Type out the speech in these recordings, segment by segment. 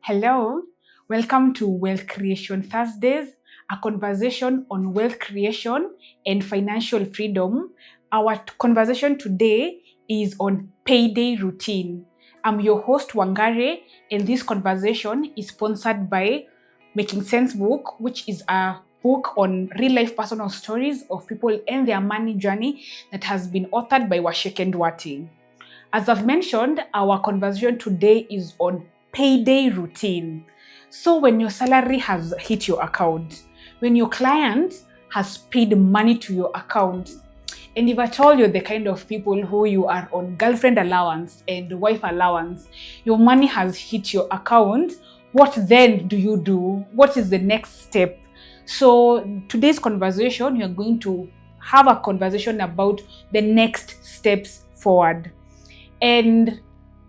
Hello, welcome to Wealth Creation Thursdays, a conversation on wealth creation and financial freedom. Our conversation today is on payday routine. I'm your host Wangare, and this conversation is sponsored by Making Sense Book, which is a book on real-life personal stories of people and their money journey that has been authored by Waceke Nduati. As I've mentioned, our conversation today is on payday routine. So when your salary has hit your account, when your client has paid money to your account, and if at all you're the kind of people who you are on girlfriend allowance and wife allowance, your money has hit your account, what then do you do? What is the next step? So today's conversation, you're going to have a conversation about the next steps forward. And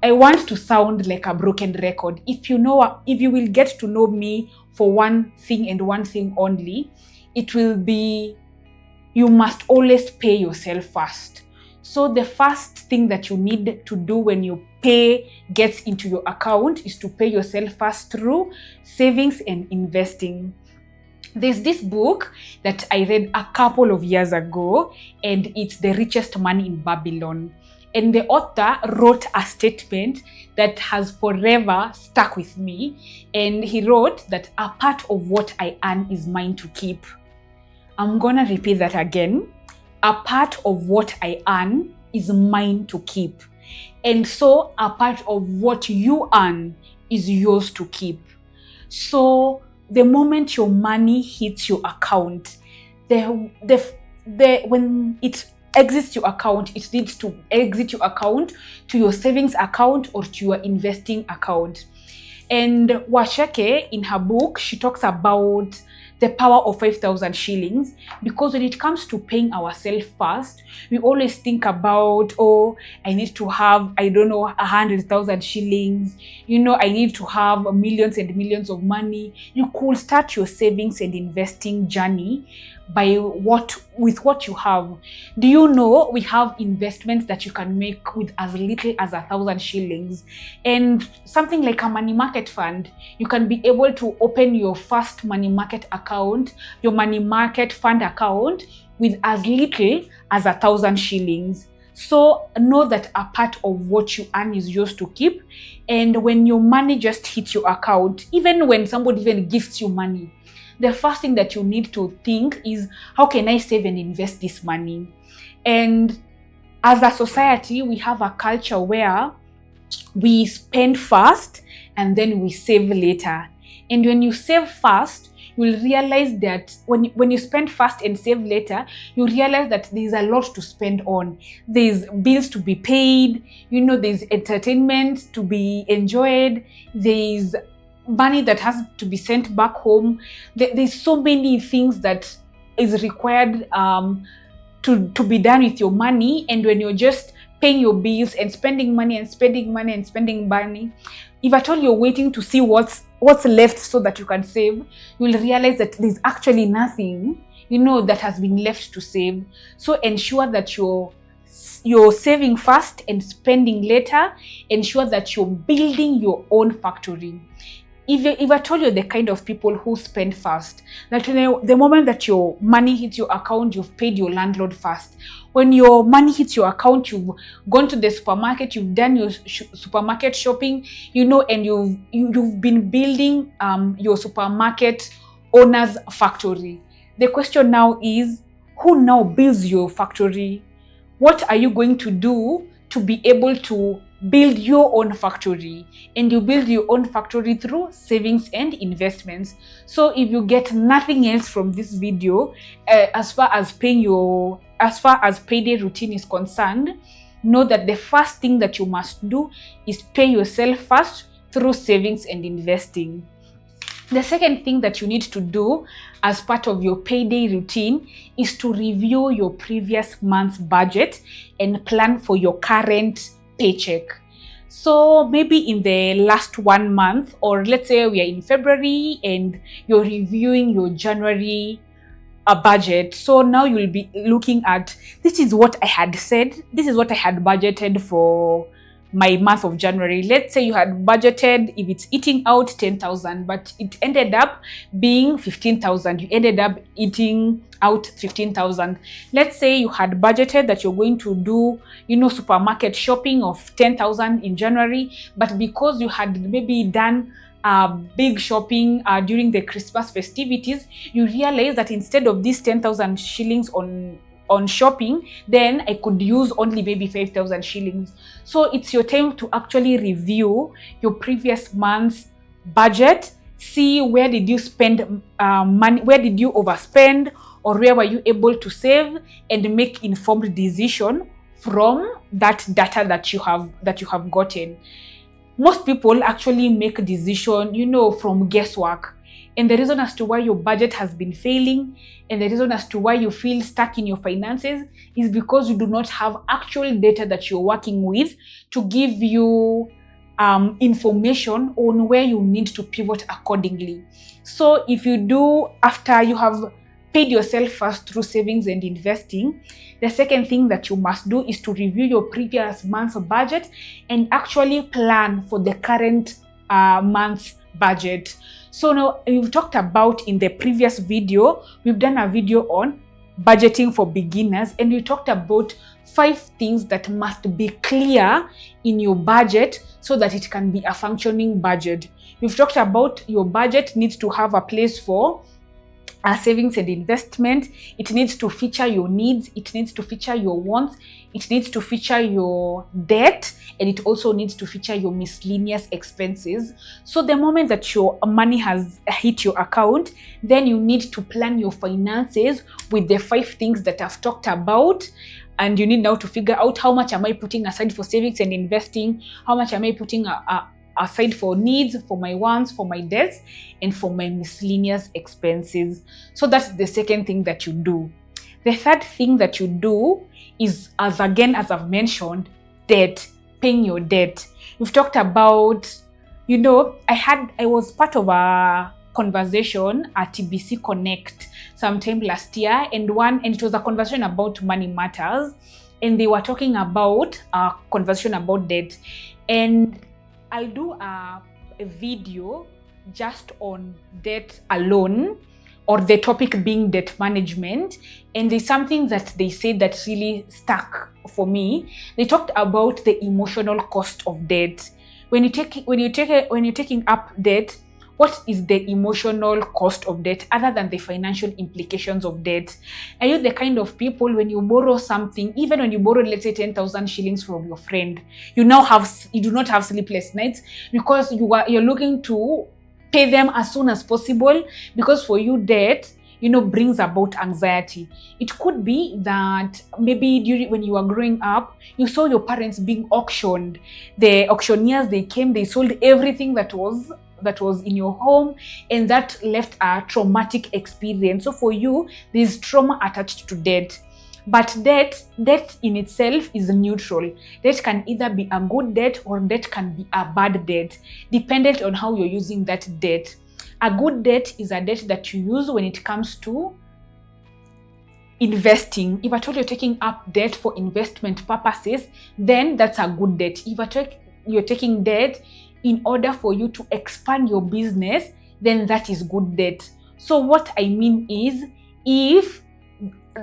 I want to sound like a broken record. If you will get to know me for one thing and one thing only, it will be you must always pay yourself first. So the first thing that you need to do when your pay gets into your account is to pay yourself first through savings and investing. There's this book that I read a couple of years ago, and it's The Richest Man in Babylon. And the author wrote a statement that has forever stuck with me. And he wrote that a part of what I earn is mine to keep. I'm gonna repeat that again. A part of what I earn is mine to keep. And so a part of what you earn is yours to keep. So the moment your money hits your account, when it exits your account, it needs to exit your account to your savings account or to your investing account. And Waceke, in her book, she talks about the power of 5,000 shillings, because when it comes to paying ourselves first, we always think about, I need to have, 100,000 shillings, I need to have millions and millions of money. You could start your savings and investing journey with what you have. Do you know we have investments that you can make with as little as 1,000 shillings? And something like a money market fund, you can be able to open your first money market account, your money market fund account, with as little as 1,000 shillings. So know that a part of what you earn is yours to keep. And when your money just hits your account, even when somebody even gifts you money, the first thing that you need to think is, how can I save and invest this money? And as a society, we have a culture where we spend first and then we save later. And when you save first, you'll realize that when you spend first and save later, you realize that there's a lot to spend on. There's bills to be paid, there's entertainment to be enjoyed, there's money that has to be sent back home. There's so many things that is required to be done with your money. And when you're just paying your bills and spending money, if at all you're waiting to see what's left so that you can save, you'll realize that there's actually nothing that has been left to save. So ensure that you're saving first and spending later. Ensure that you're building your own factory. If I told you the kind of people who spend first, that the moment that your money hits your account, you've paid your landlord first. When your money hits your account, you've gone to the supermarket, you've done your supermarket shopping, and you've been building your supermarket owner's factory. The question now is, who now builds your factory? What are you going to do to be able to build your own factory? And you build your own factory through savings and investments. So if you get nothing else from this video, as far as payday routine is concerned, know that the first thing that you must do is pay yourself first through savings and investing. The second thing that you need to do as part of your payday routine is to review your previous month's budget and plan for your current paycheck. So maybe in the last 1 month, or let's say we are in February and you're reviewing your January budget. So now you'll be looking at, this is what I had said, this is what I had budgeted for my month of January. Let's say you had budgeted, if it's eating out, 10,000, but it ended up being 15,000. You ended up eating out 15,000. Let's say you had budgeted that you're going to do, supermarket shopping of 10,000 in January, but because you had maybe done big shopping during the Christmas festivities, you realize that instead of these 10,000 shillings on shopping, then I could use only maybe 5,000 shillings. So it's your time to actually review your previous month's budget, see where did you spend money, where did you overspend, or where were you able to save, and make informed decision from that data that you have gotten. Most people actually make a decision, from guesswork. And the reason as to why your budget has been failing, and the reason as to why you feel stuck in your finances, is because you do not have actual data that you're working with to give you information on where you need to pivot accordingly. So if you do, after you have paid yourself first through savings and investing, the second thing that you must do is to review your previous month's budget and actually plan for the current month's budget. So now we've talked about, in the previous video, we've done a video on budgeting for beginners, and we talked about 5 things that must be clear in your budget so that it can be a functioning budget. We've talked about your budget needs to have a place for savings and investment. It needs to feature your needs, it needs to feature your wants, it needs to feature your debt, and it also needs to feature your miscellaneous expenses. So the moment that your money has hit your account, then you need to plan your finances with the 5 things that I've talked about. And you need now to figure out, how much am I putting aside for savings and investing? How much am I putting aside for needs, for my wants, for my debts, and for my miscellaneous expenses? So that's the second thing that you do. The third thing that you do is, as I've mentioned, debt, paying your debt. We've talked about, I was part of a conversation at TBC Connect sometime last year, and it was a conversation about money matters, and they were talking about a conversation about debt. And I'll do a video just on debt alone, or the topic being debt management. And there's something that they said that really stuck for me. They talked about the emotional cost of debt. When you're taking up debt, what is the emotional cost of debt other than the financial implications of debt? Are you the kind of people, when you borrow something, even when you borrow, let's say 10,000 shillings from your friend, you do not have sleepless nights because you're looking to pay them as soon as possible, because for you debt brings about anxiety. It could be that maybe when you were growing up, you saw your parents being auctioned. The auctioneers, they came, they sold everything that was in your home, and that left a traumatic experience. So for you, there's trauma attached to debt. But debt in itself is neutral. Debt can either be a good debt, or debt can be a bad debt, dependent on how you're using that debt. A good debt is a debt that you use when it comes to investing. If at all you're taking up debt for investment purposes, then that's a good debt. If you're taking debt in order for you to expand your business, then that is good debt. So what I mean is, if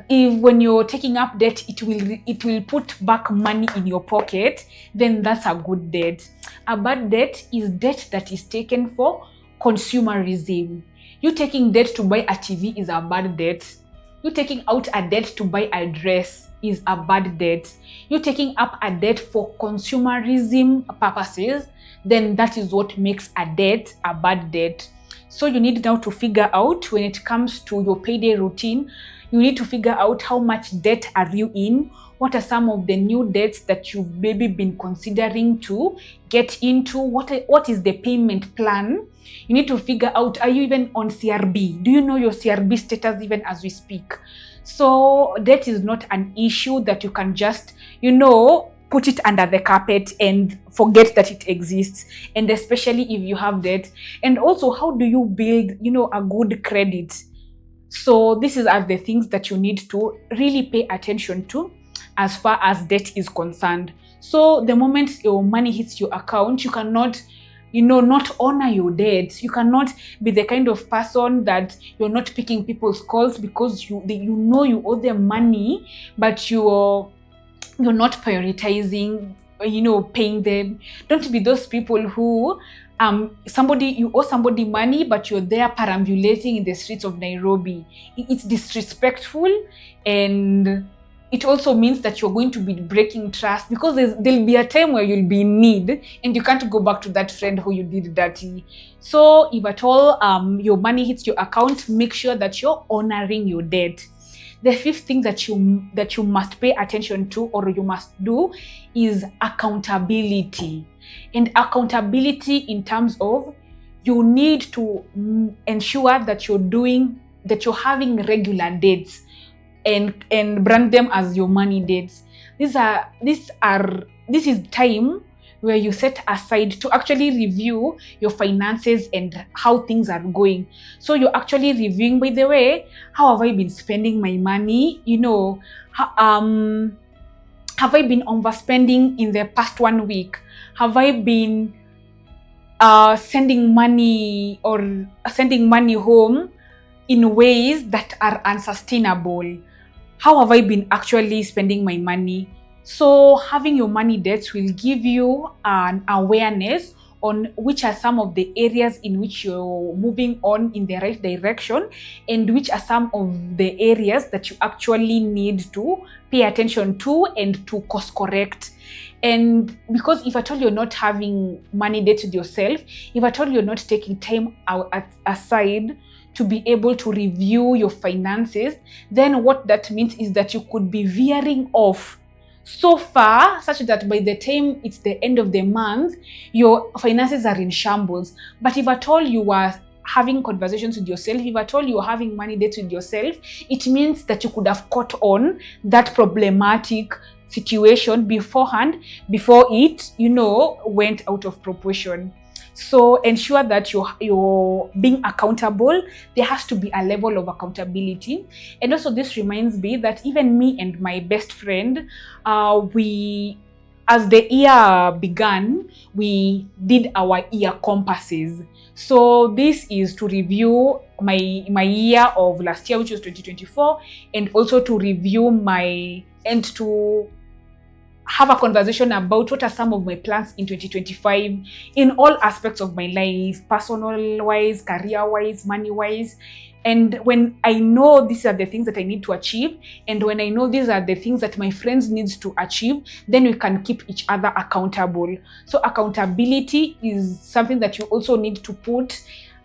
when you're taking up debt, it will put back money in your pocket, then that's a good debt. A bad debt is debt that is taken for consumerism. You taking debt to buy a TV is a bad debt. You taking out a debt to buy a dress is a bad debt. You taking up a debt for consumerism purposes, then that is what makes a debt a bad debt. So you need now to figure out, when it comes to your payday routine, you need to figure out how much debt are you in. What are some of the new debts that you've maybe been considering to get into? What is the payment plan? You need to figure out, are you even on CRB? Do you know your CRB status even as we speak? So debt is not an issue that you can just, put it under the carpet and forget that it exists, and especially if you have debt. And also, how do you build, a good credit? So these are the things that you need to really pay attention to as far as debt is concerned. So the moment your money hits your account, you cannot, not honor your debt. You cannot be the kind of person that you're not picking people's calls because you you owe them money, but you're not prioritizing, paying them. Don't be those people who you owe somebody money, but you're there perambulating in the streets of Nairobi. It's disrespectful, and it also means that you're going to be breaking trust, because there'll be a time where you'll be in need and you can't go back to that friend who you did dirty. So if at all your money hits your account, make sure that you're honoring your debt. The fifth thing that you must pay attention to, or you must do, is accountability. And accountability in terms of, you need to ensure that you're having regular dates and brand them as your money dates. This is time where you set aside to actually review your finances and how things are going. So you're actually reviewing, by the way, how have I been spending my money? Have I been overspending in the past 1 week? Have I been sending money home in ways that are unsustainable? How have I been actually spending my money? So having your money debts will give you an awareness on which are some of the areas in which you're moving on in the right direction, and which are some of the areas that you actually need to pay attention to and to course correct. And because if at all you're not having money debts with yourself, if at all you're not taking time aside to be able to review your finances, then what that means is that you could be veering off so far, such that by the time it's the end of the month, your finances are in shambles. But if at all you are having conversations with yourself, if at all you are having money debts with yourself, it means that you could have caught on that problematic situation beforehand, before it, went out of proportion. So ensure that you're being accountable. There has to be a level of accountability. And also, this reminds me that even me and my best friend, as the year began, we did our year compasses. So this is to review my year of last year, which was 2024, and also to review and to have a conversation about what are some of my plans in 2025 in all aspects of my life, personal-wise, career-wise, money-wise. And when I know these are the things that I need to achieve, and when I know these are the things that my friends need to achieve, then we can keep each other accountable. So accountability is something that you also need to put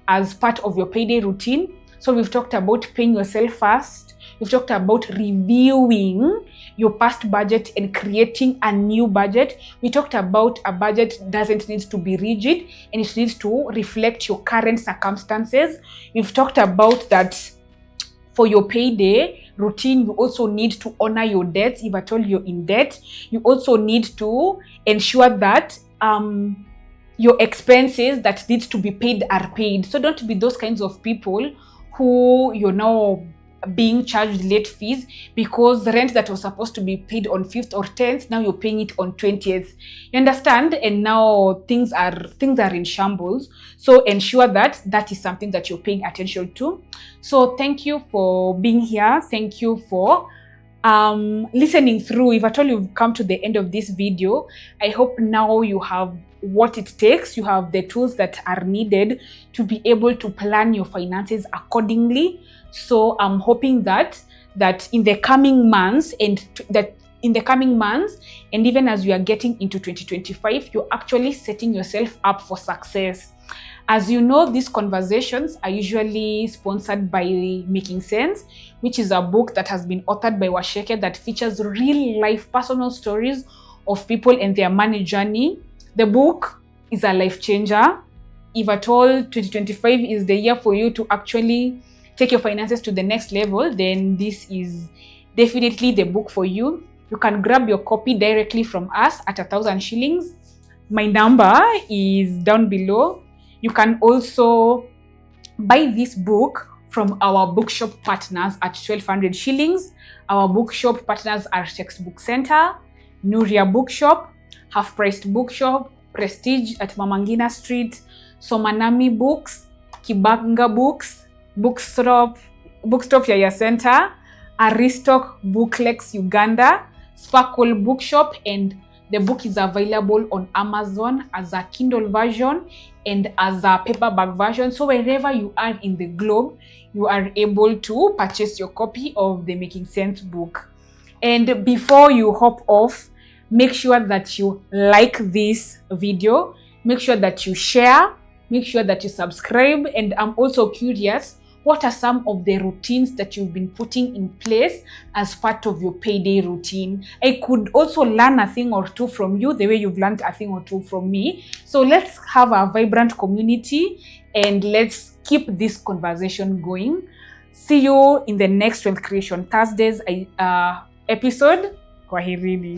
as part of your payday routine. So we've talked about paying yourself first. We've talked about reviewing your past budget and creating a new budget. We talked about a budget doesn't need to be rigid, and it needs to reflect your current circumstances. We've talked about that for your payday routine, you also need to honor your debts. If at all you're in debt, you also need to ensure that your expenses that need to be paid are paid. So don't be those kinds of people who you're now being charged late fees because the rent that was supposed to be paid on 5th or 10th, now you're paying it on 20th. You understand? And now things are in shambles. So ensure that that is something that you're paying attention to. So thank you for being here. Thank you for listening through. If at all you've come to the end of this video, I hope now you have what it takes. You have the tools that are needed to be able to plan your finances accordingly. So I'm hoping that in the coming months and even as we are getting into 2025, you're actually setting yourself up for success. As you know, these conversations are usually sponsored by Making Sense, which is a book that has been authored by Waceke that features real life personal stories of people and their money journey. The book is a life changer. If at all 2025 is the year for you to actually take your finances to the next level, then this is definitely the book for you. You can grab your copy directly from us at 1,000 shillings. My number is down below. You can also buy this book from our bookshop partners at 1,200 shillings. Our bookshop partners are Textbook Center, Nuria Bookshop, Half Priced Bookshop, Prestige at Mamangina Street, Somanami Books, Kibanga Books, Bookstop Yaya Center, Aristoc Booklex Uganda, Sparkle Bookshop, and the book is available on Amazon as a Kindle version and as a paperback version. So wherever you are in the globe, you are able to purchase your copy of the Making Sense book. And before you hop off, make sure that you like this video, make sure that you share, make sure that you subscribe. And I'm also curious, what are some of the routines that you've been putting in place as part of your payday routine? I could also learn a thing or two from you, the way you've learned a thing or two from me. So let's have a vibrant community and let's keep this conversation going. See you in the next Wealth Creation Thursdays episode. Kwaherini.